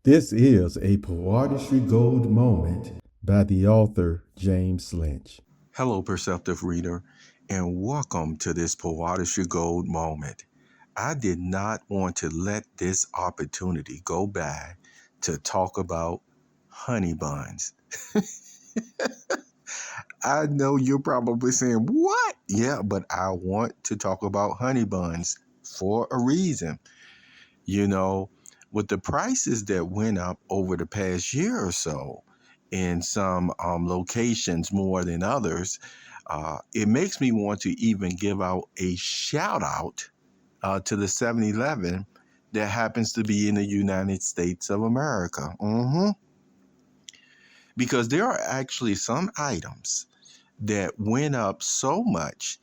This is a Poeartistry Gold Moment by the author James Lynch. Hello, Perceptive Reader, and welcome to this Poeartistry Gold Moment. I did not want to let this opportunity go by to talk about honey buns. I know you're probably saying, what? Yeah, but I want to talk about honey buns for a reason. You know, with the prices that went up over the past year or so in some locations more than others, it makes me want to even give out a shout out to the 7-Eleven that happens to be in the United States of America. Because there are actually some items that went up so much.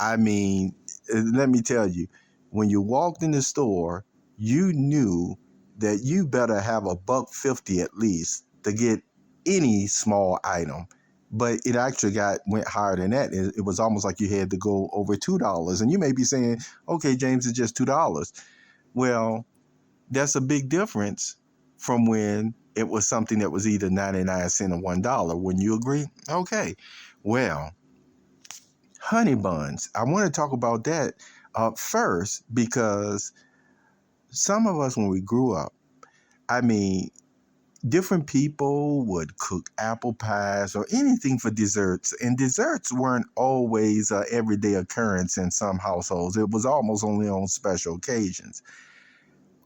I mean, let me tell you, when you walked in the store, you knew that you better have $1.50 at least to get any small item. But it actually went higher than that. It was almost like you had to go over $2. And you may be saying, okay, James, it's just $2. Well, that's a big difference from when it was something that was either 99 cents or $1. Wouldn't you agree? Okay. Well, honey buns. I want to talk about that first because some of us, when we grew up, I mean, different people would cook apple pies or anything for desserts, and desserts weren't always an everyday occurrence in some households. It was almost only on special occasions.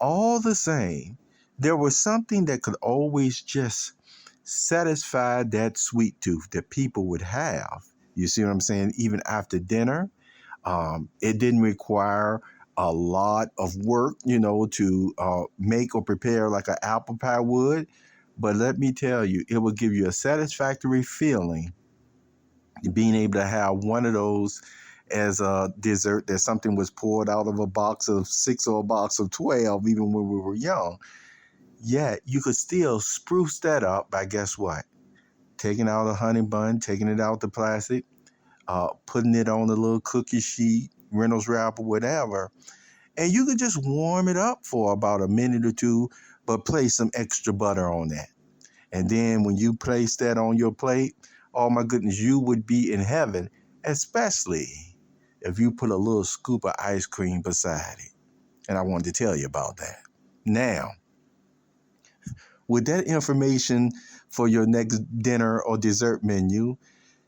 All the same, there was something that could always just satisfy that sweet tooth that people would have. You see what I'm saying? Even after dinner, it didn't require a lot of work, to make or prepare like an apple pie would. But let me tell you, it will give you a satisfactory feeling being able to have one of those as a dessert, that something was poured out of a box of 6 or a box of 12, even when we were young. Yet you could still spruce that up by, guess what? Taking out a honey bun, taking it out the plastic, putting it on a little cookie sheet, Reynolds wrap or whatever. And you could just warm it up for about a minute or two, but place some extra butter on that. And then when you place that on your plate, oh my goodness, you would be in heaven, especially if you put a little scoop of ice cream beside it. And I wanted to tell you about that. Now, with that information for your next dinner or dessert menu,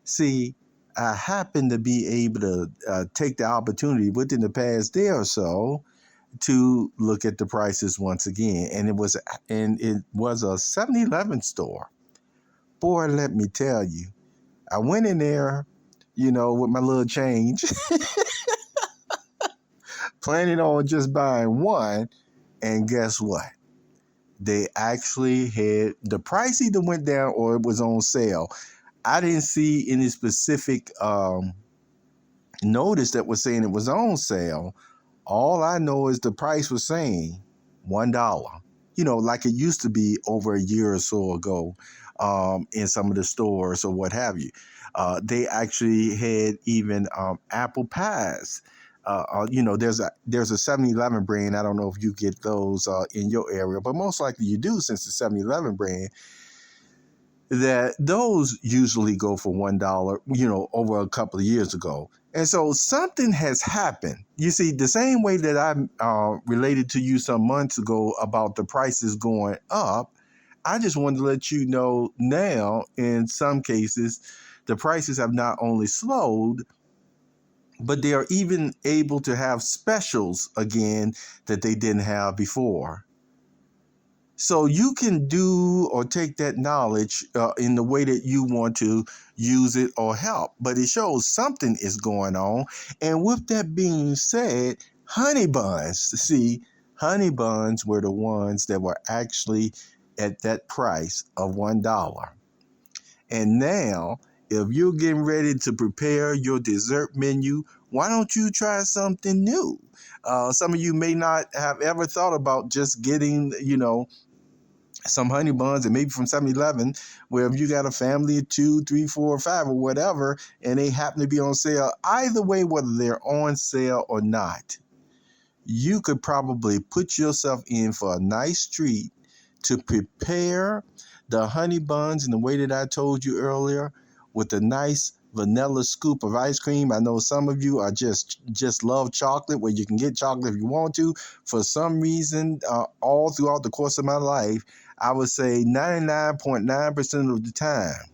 see, I happen to be able to take the opportunity within the past day or so to look at the prices once again. And it was a 7-Eleven store. Boy, let me tell you, I went in there, with my little change, planning on just buying one. And guess what? They actually had the price either went down or it was on sale. I didn't see any specific notice that was saying it was on sale. All I know is the price was saying $1, like it used to be over a year or so ago in some of the stores or what have you. They actually had even apple pies. There's a 7-Eleven brand. I don't know if you get those in your area, but most likely you do, since the 7-Eleven brand, that those usually go for $1, over a couple of years ago. And so something has happened. You see, the same way that I related to you some months ago about the prices going up, I just wanted to let you know now, in some cases, the prices have not only slowed, but they are even able to have specials again that they didn't have before. So you can do or take that knowledge in the way that you want to use it or help. But it shows something is going on. And with that being said, honey buns. See, honey buns were the ones that were actually at that price of $1. And now, if you're getting ready to prepare your dessert menu, why don't you try something new? Some of you may not have ever thought about just getting, some honey buns, and maybe from 7-Eleven, where if you got a family of 2, 3, 4, 5 or whatever, and they happen to be on sale, either way, whether they're on sale or not, you could probably put yourself in for a nice treat to prepare the honey buns in the way that I told you earlier, with a nice vanilla scoop of ice cream. I know some of you are just love chocolate, where you can get chocolate if you want to. For some reason, all throughout the course of my life, I would say 99.9% of the time,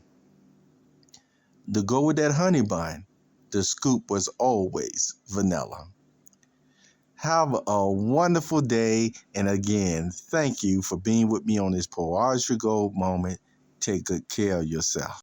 to go with that honey bun, the scoop was always vanilla. Have a wonderful day. And again, thank you for being with me on this Poeartistry Gold moment. Take good care of yourself.